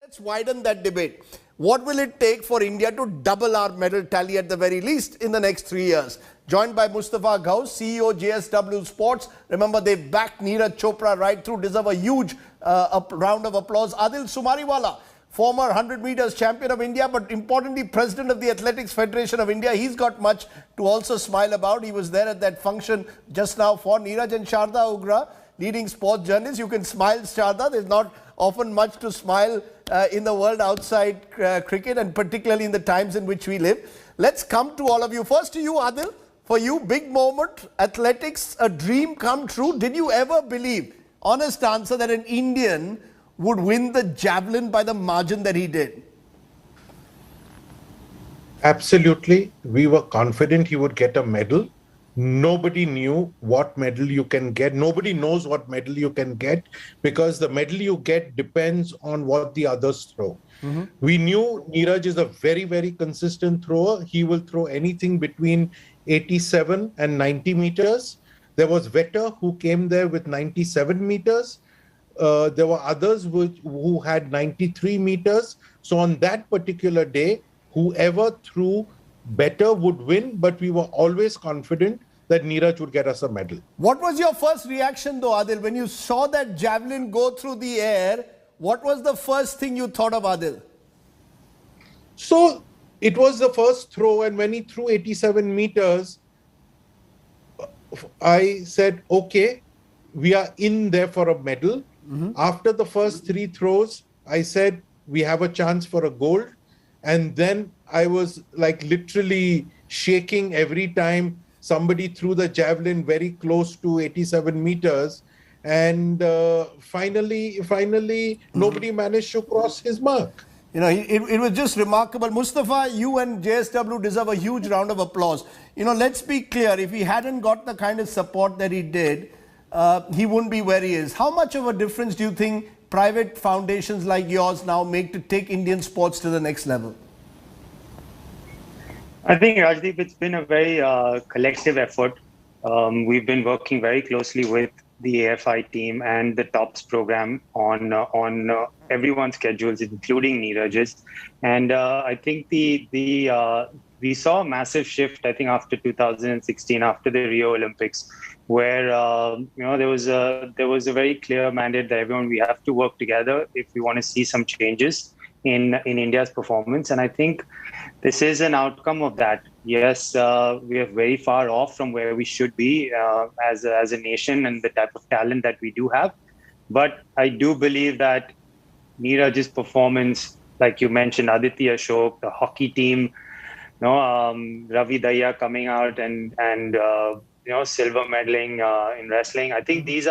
Let's widen that debate. What will it take for India to double our medal tally at the very least in the next 3 years? Joined by Mustafa Ghaus, CEO JSW Sports. Remember, they backed Neeraj Chopra right through, deserve a huge round of applause. Adil Sumariwala, former 100 meters champion of India, but importantly, president of the Athletics Federation of India. He's got much to also smile about. He was there at that function just now for Neeraj and Sharda Ugra, leading sports journalists. You can smile, Sharda. There's not often much to smile in the world outside cricket, and particularly in the times in which we live. Let's come to all of you. First to you, Adil. For you, big moment, athletics, a dream come true. Did you ever believe, honest answer, that an Indian would win the javelin by the margin that he did? Absolutely. We were confident he would get a medal. Nobody knew what medal you can get. Nobody knows what medal you can get, because the medal you get depends on what the others throw. We knew Neeraj is a very, very consistent thrower. He will throw anything between 87 and 90 meters. There was Vetter who came there with 97 meters. There were others who had 93 meters. So on that particular day, whoever threw better would win, but we were always confident that Neeraj would get us a medal. What was your first reaction though, Adil, when you saw that javelin go through the air? What was the first thing you thought of, Adil? So it was the first throw, and when he threw 87 meters, I said, okay, we are in there for a medal. After the first three throws, I said, we have a chance for a gold. And then I was like literally shaking every time somebody threw the javelin very close to 87 meters. And finally, nobody managed to cross his mark. You know, it was just remarkable. Mustafa, you and JSW deserve a huge round of applause. You know, let's be clear. If he hadn't got the kind of support that he did, he wouldn't be where he is. How much of a difference do you think private foundations like yours now make to take Indian sports to the next level? I think, Rajdeep, it's been a very collective effort. We've been working very closely with the AFI team and the TOPS program on everyone's schedules, including Neeraj's. And I think we saw a massive shift, I think, after 2016, after the Rio Olympics, where there was a very clear mandate that we have to work together if we want to see some changes in India's performance. And I think this is an outcome of that. Yes, we are very far off from where we should be as a nation and the type of talent that we do have. But I do believe that Neeraj's performance, like you mentioned, Aditi Ashok, the hockey team, Ravi Daya coming out and silver medaling in wrestling. I think these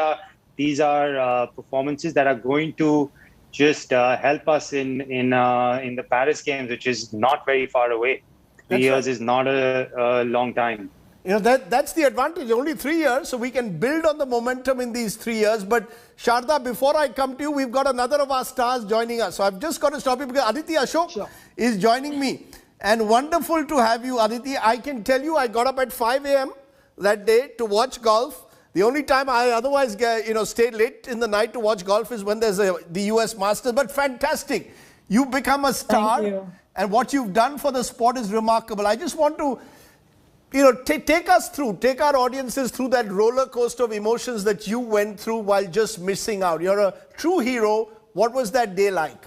are performances that are going to just help us in the Paris Games, which is not very far away. 3 years is not a long time. You know, that's the advantage. Only 3 years, so we can build on the momentum in these 3 years. But Sharda, before I come to you, we've got another of our stars joining us. So I've just got to stop you because Aditi Ashok is joining me. And wonderful to have you, Aditi. I can tell you, I got up at 5 a.m. that day to watch golf. The only time I otherwise stay late in the night to watch golf is when there's the US Masters. But fantastic. You've become a star. Thank you. And what you've done for the sport is remarkable. I just want to, take us through, take our audiences through that roller coaster of emotions that you went through while just missing out. You're a true hero. What was that day like?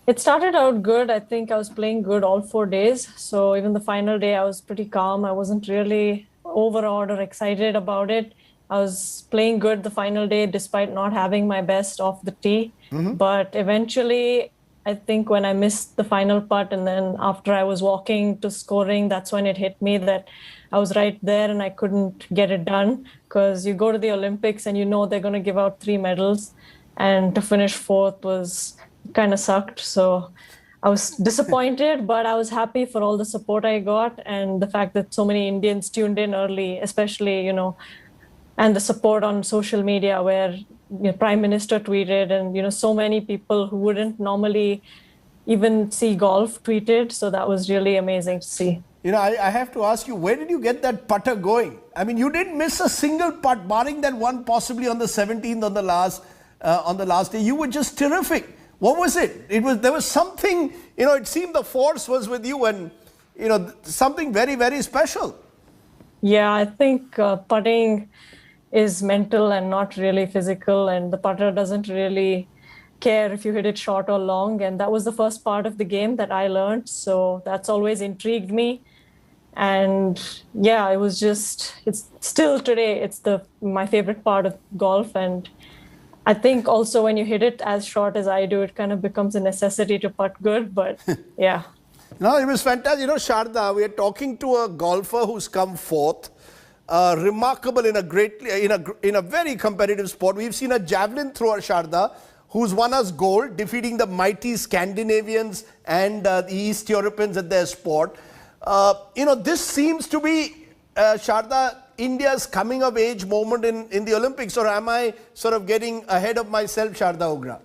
It started out good. I think I was playing good all 4 days. So even the final day, I was pretty calm. I wasn't really overawed or excited about it. I was playing good the final day despite not having my best off the tee. But eventually, I think when I missed the final putt and then after I was walking to scoring, that's when it hit me that I was right there and I couldn't get it done, because you go to the Olympics and they're going to give out 3 medals, and to finish 4th was kind of sucked. So I was disappointed, but I was happy for all the support I got and the fact that so many Indians tuned in early, especially, and the support on social media where Prime Minister tweeted and, so many people who wouldn't normally even see golf tweeted. So that was really amazing to see. I have to ask you, where did you get that putter going? I mean, you didn't miss a single putt, barring that one possibly on the 17th on the last day. You were just terrific. What was it? There was something, it seemed the force was with you and, something very, very special. Yeah, I think putting is mental and not really physical, and the putter doesn't really care if you hit it short or long, and that was the first part of the game that I learned, so that's always intrigued me. And yeah, it's still today, it's my favorite part of golf. And I think also when you hit it as short as I do, it kind of becomes a necessity to putt good, but yeah. No, it was fantastic. Sharda, we are talking to a golfer who's come fourth. Remarkable in a very competitive sport. We've seen a javelin thrower, Sharda, who's won us gold, defeating the mighty Scandinavians and the East Europeans at their sport. This seems to be, Sharda, India's coming of age moment in the Olympics, or am I sort of getting ahead of myself, Sharda Ogra?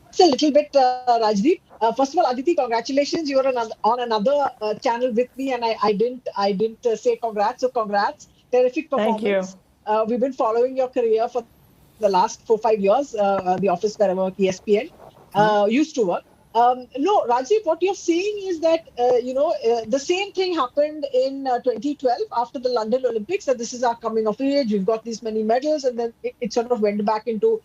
It's a little bit, Rajdeep. First of all, Aditi, congratulations. You are on another channel with me, and I didn't say congrats. So congrats. Terrific performance. Thank you. We've been following your career for the last 4-5 years. The office where I work, ESPN, used to work. No, Rajdeep, what you're saying is that, the same thing happened in 2012 after the London Olympics, that this is our coming of age, we've got these many medals, and then it sort of went back into,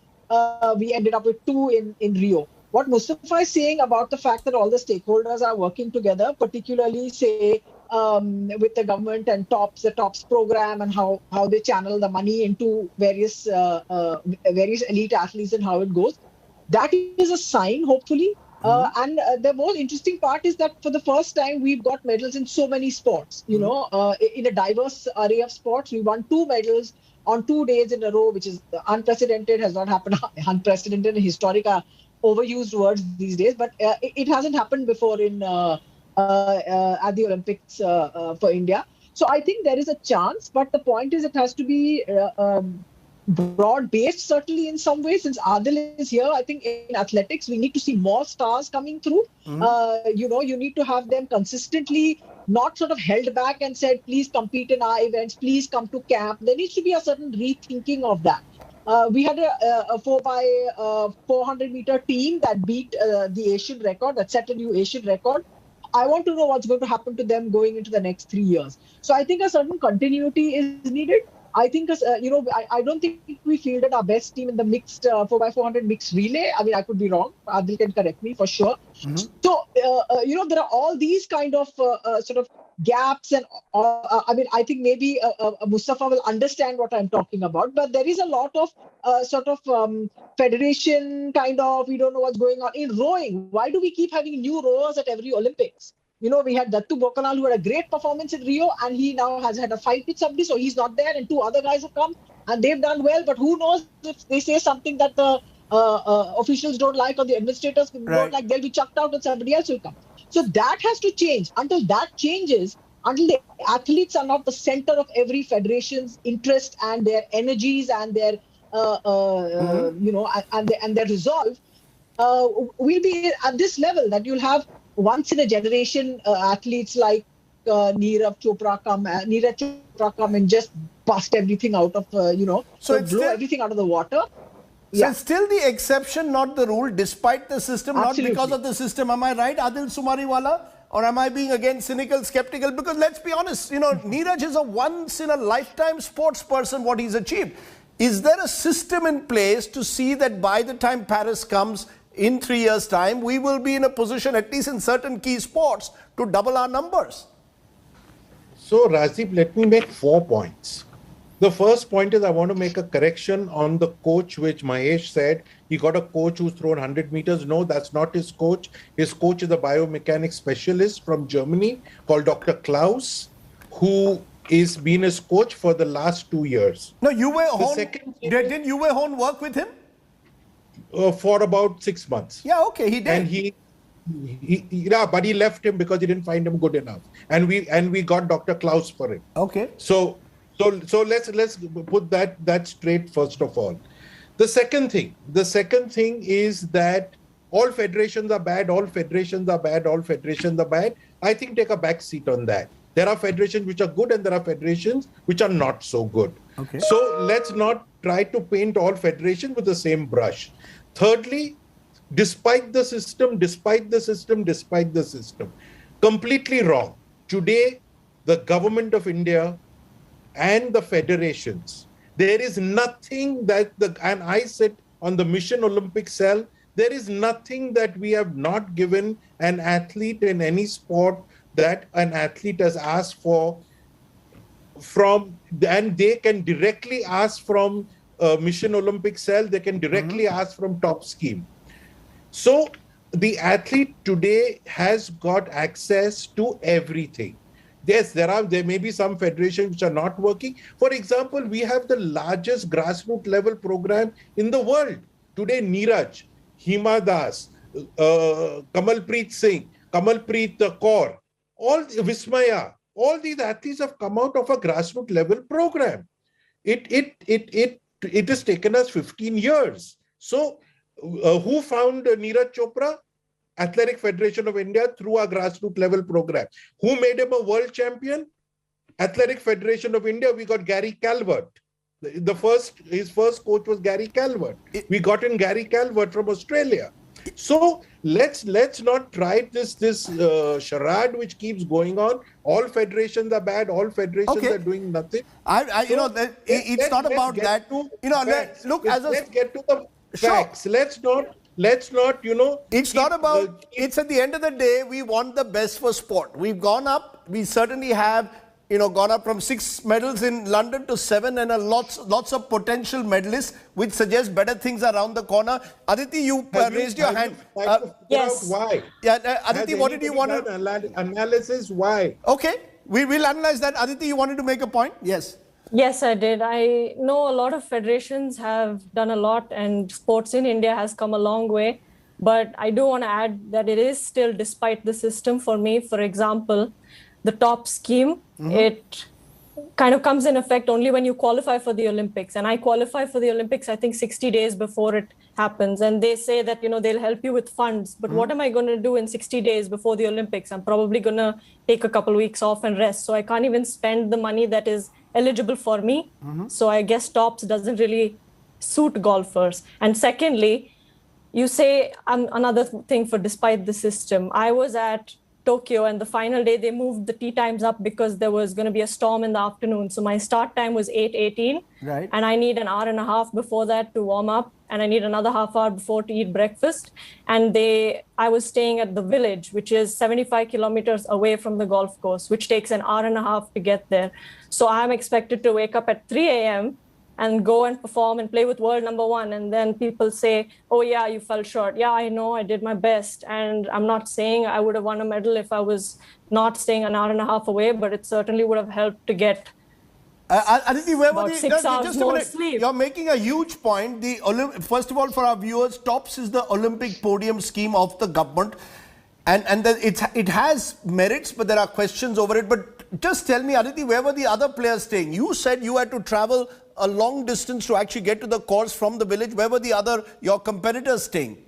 we ended up with 2 in Rio. What Mustafa is saying about the fact that all the stakeholders are working together, particularly, say, with the government and the TOPS program, and how they channel the money into various elite athletes and how it goes, that is a sign, hopefully. And the most interesting part is that for the first time, we've got medals in so many sports, in a diverse array of sports. We won 2 medals on 2 days in a row, which is unprecedented, has not happened. Unprecedented and historic are overused words these days, but it hasn't happened before at the Olympics for India. So I think there is a chance, but the point is it has to be broad-based, certainly in some ways. Since Adil is here, I think in athletics, we need to see more stars coming through. You need to have them consistently, not sort of held back and said, please compete in our events, please come to camp. There needs to be a certain rethinking of that. We had a 4x400 meter team that beat the Asian record, that set a new Asian record. I want to know what's going to happen to them going into the next 3 years. So I think a certain continuity is needed. I think, I don't think we fielded our best team in the mixed 4x400 mixed relay. I mean, I could be wrong. Adil can correct me for sure. So, there are all these kind of sort of gaps. And I think maybe Mustafa will understand what I'm talking about. But there is a lot of federation kind of, we don't know what's going on. In rowing, why do we keep having new rowers at every Olympics? We had Dattu Bokanal, who had a great performance in Rio, and he now has had a fight with somebody, so he's not there, and 2 other guys have come, and they've done well, but who knows if they say something that the officials don't like or the administrators don't like, they'll be chucked out and somebody else will come. So that has to change. Until that changes, until the athletes are not the center of every federation's interest and their energies and their, and their resolve, we'll be at this level that you'll have once in a generation athletes like Neeraj Chopra come and just bust everything out of, so blow everything out of the water. So it's still the exception, not the rule, despite the system, Absolutely. not because of the system. Am I right, Adil Sumariwala? Or am I being again cynical, skeptical? Because let's be honest, Neeraj is a once-in-a-lifetime sports person, what he's achieved. Is there a system in place to see that by the time Paris comes, in 3 years' time, we will be in a position, at least in certain key sports, to double our numbers? So, Rajdeep, let me make 4 points. The first point is I want to make a correction on the coach, which Mahesh said. He got a coach who's thrown 100 meters. No, that's not his coach. His coach is a biomechanics specialist from Germany called Dr. Klaus, who is been his coach for the last 2 years. No, did Uwe Horn work with him? For about 6 months. Yeah, okay, he did. And but he left him because he didn't find him good enough. And we got Dr. Klaus for him. Okay. So let's put that straight first of all. The second thing is that all federations are bad, all federations are bad, all federations are bad. I think take a back seat on that. There are federations which are good and there are federations which are not so good. Okay. So let's not try to paint all federations with the same brush. Thirdly, despite the system, despite the system, despite the system. Completely wrong. Today, the government of India and the federations, there is nothing that and I sit on the Mission Olympic cell, there is nothing that we have not given an athlete in any sport that an athlete has asked for from, and they can directly ask from Mission Olympic cell, they can directly ask from top scheme. So the athlete today has got access to everything. Yes, there may be some federations which are not working. For example, we have the largest grassroots level program in the world. Today, Neeraj, Hima Das, Kamalpreet Singh, Kamalpreet Kaur, all Vismaya, all these athletes have come out of a grassroots level program. It has taken us 15 years. So, who found Neeraj Chopra? Athletic Federation of India through a grassroots level program. Who made him a world champion? Athletic Federation of India. We got Gary Calvert. His first coach was Gary Calvert. We got in Gary Calvert from Australia. So let's not try this charade which keeps going on. All federations are bad. All federations are doing nothing. It's not about that. Let's get to the facts. Let's not, It's not about, it's at the end of the day, we want the best for sport. We've gone up, we certainly have, gone up from 6 medals in London to 7 and lots of potential medalists, which suggests better things around the corner. Aditi, you raised your hand. Yes. Why? Yeah, Aditi, what did you want to... Analysis, why? Okay, we will analyze that. Aditi, you wanted to make a point? Yes. Yes, I did. I know a lot of federations have done a lot and sports in India has come a long way. But I do want to add that it is still despite the system for me. For example, the top scheme, it kind of comes in effect only when you qualify for the Olympics. And I qualify for the Olympics, I think 60 days before it happens. And they say that, they'll help you with funds. But what am I going to do in 60 days before the Olympics? I'm probably going to take a couple of weeks off and rest. So I can't even spend the money that is eligible for me. So I guess TOPS doesn't really suit golfers. And secondly, you say another thing for despite the system. I was at Tokyo and the final day, they moved the tee times up because there was going to be a storm in the afternoon. So my start time was 8:18. Right. And I need an hour and a half before that to warm up. And I need another half hour before to eat breakfast. And I was staying at the village, which is 75 kilometers away from the golf course, which takes an hour and a half to get there. So I'm expected to wake up at 3 a.m. and go and perform and play with world number 1. And then people say, oh yeah, you fell short. Yeah, I know, I did my best. And I'm not saying I would have won a medal if I was not staying an hour and a half away, but it certainly would have helped to get Aditi, where were about 6 hours just a more minute. sleep. You're making a huge point. First of all, for our viewers, TOPS is the Olympic podium scheme of the government. And it has merits, but there are questions over it. But just tell me, Aditi, where were the other players staying? You said you had to travel a long distance to actually get to the course from the village. Where were your competitors staying?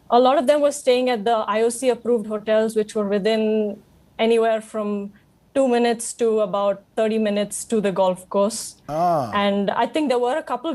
A lot of them were staying at the IOC approved hotels, which were within anywhere from 2 minutes to about 30 minutes to the golf course. And I think there were a couple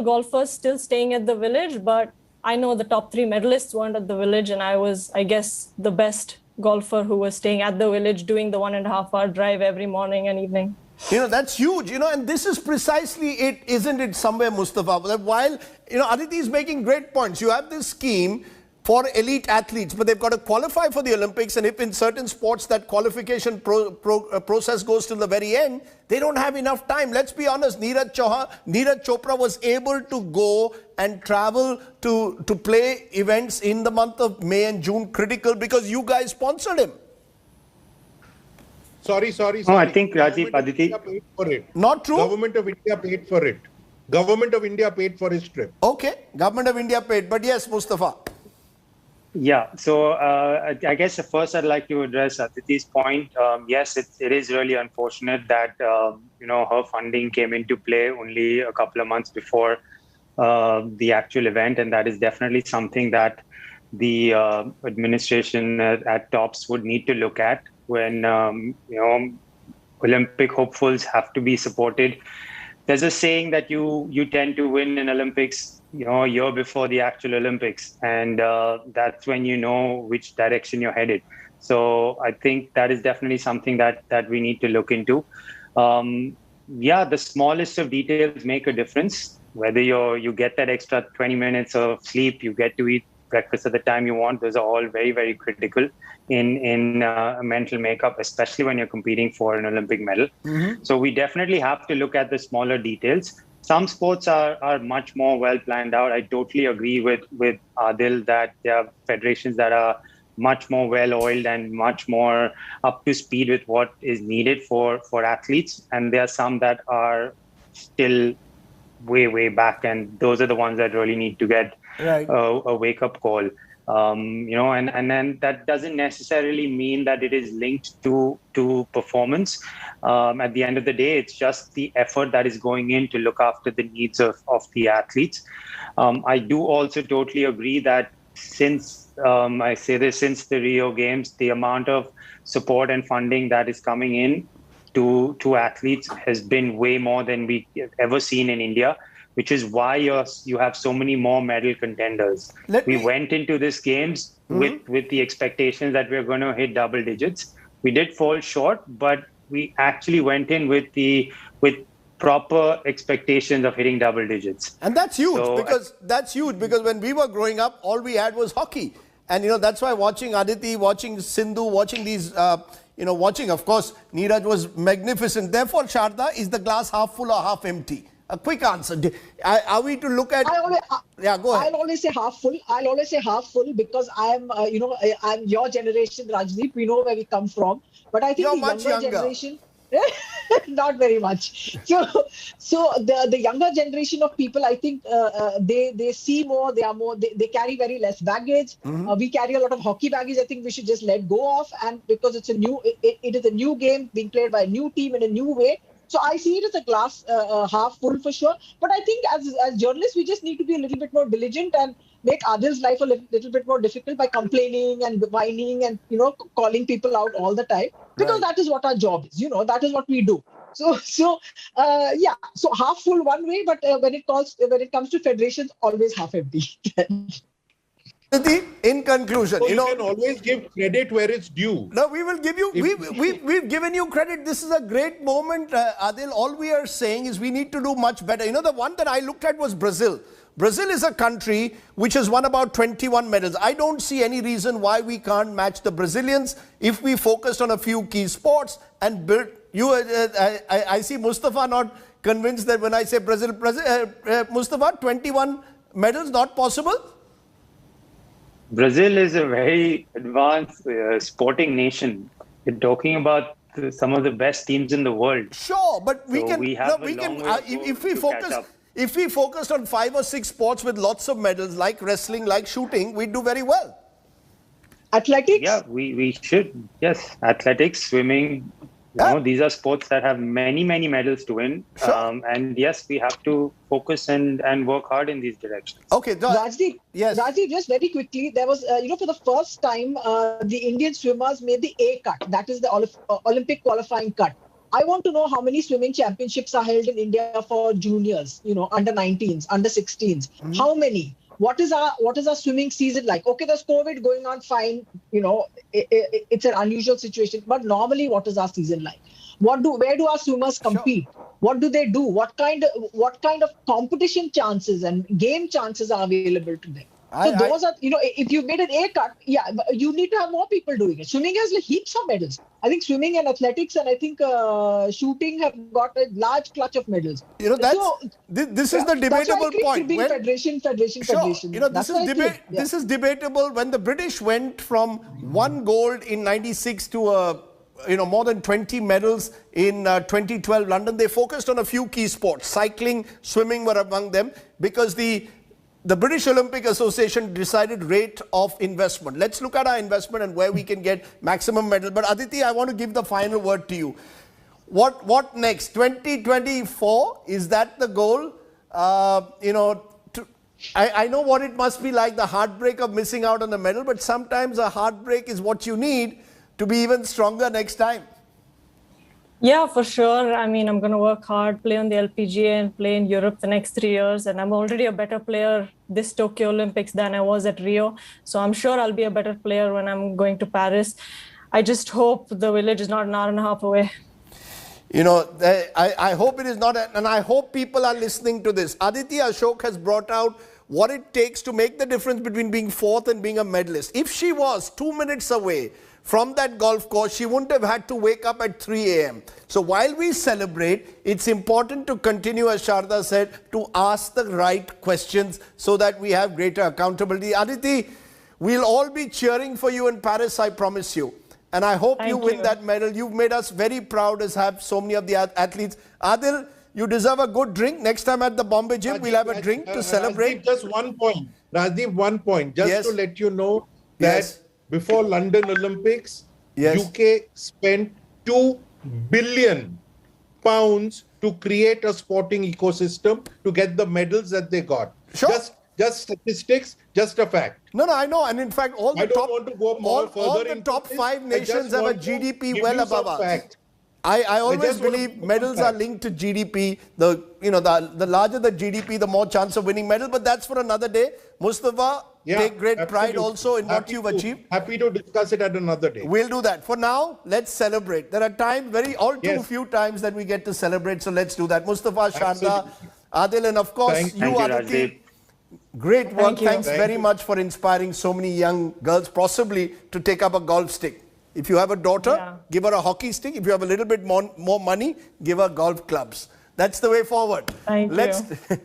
golfers still staying at the village, but I know the top 3 medalists weren't at the village, and I was, I guess, the best golfer who was staying at the village doing the 1.5 hour drive every morning and evening. That's huge, and this is precisely it, isn't it, somewhere, Mustafa? That while, Aditi is making great points. You have this scheme for elite athletes, but they've got to qualify for the Olympics. And if in certain sports that qualification process goes till the very end, they don't have enough time. Let's be honest, Neeraj Chopra was able to go and travel to play events in the month of May and June, critical, because you guys sponsored him. Sorry. No, I think Rajiv, Aditi paid for it. Not true. Government of India paid for it. Government of India paid for his trip. Okay, Government of India paid. But yes, Mustafa. Yeah, so I guess first I'd like to address Aditi's point. Yes, it is really unfortunate that her funding came into play only a couple of months before the actual event, and that is definitely something that the administration at TOPS would need to look at when Olympic hopefuls have to be supported. There's a saying that you tend to win in Olympics a year before the actual Olympics, and that's when you know which direction you're headed. So I think that is definitely something that we need to look into. Yeah, the smallest of details make a difference. Whether you get that extra 20 minutes of sleep, you get to eat breakfast at the time you want. Those are all very, very critical in mental makeup, especially when you're competing for an Olympic medal. So we definitely have to look at the smaller details. Some sports are much more well planned out. I totally agree with Adil that there are federations that are much more well-oiled and much more up to speed with what is needed for athletes. And there are some that are still way back, and those are the ones that really need to get a wake-up call. And then that doesn't necessarily mean that it is linked to performance. At the end of the day, it's just the effort that is going in to look after the needs of the athletes. I do also totally agree that since the Rio Games, the amount of support and funding that is coming in to athletes has been way more than we have ever seen in India, which is why you have so many more medal contenders. We went into this games with the expectations that we're going to hit double digits. We did fall short, but we actually went in with proper expectations of hitting double digits. And that's huge because when we were growing up, all we had was hockey. And, that's why watching Aditi, watching Sindhu, watching these, watching, of course, Neeraj was magnificent. Therefore, Sharda, is the glass half full or half empty? A quick answer. Are we to look at... go ahead. I'll always say half full because I'm your generation, Rajdeep. We know where we come from. But I think You're the much younger generation... Not very much. So the younger generation of people, I think they see more, they carry very less baggage. We carry a lot of hockey baggage. I think we should just let go of, and because it is a new game being played by a new team in a new way. So I see it as a glass half full for sure. But I think as journalists, we just need to be a little bit more diligent and make others' life a little bit more difficult by complaining and whining and calling people out all the time, because that is what our job is. That is what we do. So half full one way, but when it comes to federations, always half empty. In conclusion, you can always give credit where it's due. No, we will give you. We've given you credit. This is a great moment, Adil. All we are saying is we need to do much better. The one that I looked at was Brazil. Brazil is a country which has won about 21 medals. I don't see any reason why we can't match the Brazilians if we focused on a few key sports and build. I see Mustafa not convinced that when I say Brazil, Mustafa, 21 medals not possible. Brazil is a very advanced sporting nation. We're talking about some of the best teams in the world. Sure, but if we focused on 5 or 6 sports with lots of medals, like wrestling, like shooting, we'd do very well. Athletics? Yeah, we should. Yes, athletics, swimming. These are sports that have many medals to win. Sure. And yes, we have to focus and work hard in these directions. Okay, Rajdeep, just very quickly, there was, for the first time, the Indian swimmers made the A cut. That is the Olympic qualifying cut. I want to know how many swimming championships are held in India for juniors, under 19s, under 16s. How many? What is our swimming season like? Okay, there's COVID going on, fine. It's an unusual situation. But normally, what is our season like? Where do our swimmers compete? Sure. What do they do? What kind of competition chances and game chances are available to them? Those are, if you made an A cut, you need to have more people doing it. Swimming has heaps of medals. I think swimming and athletics and I think shooting have got a large clutch of medals. This is the debatable point. Federation. This is debatable. When the British went from 1 gold in 96 to more than 20 medals in 2012 London, they focused on a few key sports. Cycling, swimming were among them, because the British Olympic Association decided rate of investment. Let's look at our investment and where we can get maximum medal. But Aditi, I want to give the final word to you. What next? 2024, is that the goal? I know what it must be like, the heartbreak of missing out on the medal, but sometimes a heartbreak is what you need to be even stronger next time. Yeah, for sure. I mean, I'm going to work hard, play on the LPGA and play in Europe the next 3 years. And I'm already a better player this Tokyo Olympics than I was at Rio. So I'm sure I'll be a better player when I'm going to Paris. I just hope the village is not an hour and a half away. You know, I hope it is not, and I hope people are listening to this. Aditi Ashok has brought out what it takes to make the difference between being fourth and being a medalist. If she was 2 minutes away from that golf course, she wouldn't have had to wake up at 3 a.m. So while we celebrate, it's important to continue, as Sharda said, to ask the right questions so that we have greater accountability. Aditi, we'll all be cheering for you in Paris, I promise you. And I hope you win that medal. You've made us very proud as have so many of the athletes. Adil, you deserve a good drink. Next time at the Bombay gym, Rajdeep, we'll have a drink to celebrate. Rajdeep, just 1 point. Rajdeep, 1 point. Just Yes. to let you know that Yes. before London Olympics, Yes. UK spent £2 billion to create a sporting ecosystem to get the medals that they got. Sure. Just statistics, just a fact. No, I know. And in fact, all I the don't top, want to go more all further the into top this. 5 I just nations have a want to GDP give well you some above us. fact. I always just want to believe give you medals some are facts. linked to GDP. The larger the GDP, the more chance of winning medal. But that's for another day. Mustafa, take great pride absolutely. also in what Happy you've to- achieved. Happy to discuss it at another day. We'll do that. For now, let's celebrate. There are times, too few times that we get to celebrate. So let's do that. Mustafa, Sharda, Adil, and of course, Thank you, you, Aditi. Rajdeep. Great work. Thank you. Thanks very much for inspiring so many young girls, possibly to take up a golf stick. If you have a daughter, give her a hockey stick. If you have a little bit more money, give her golf clubs. That's the way forward. Thank you.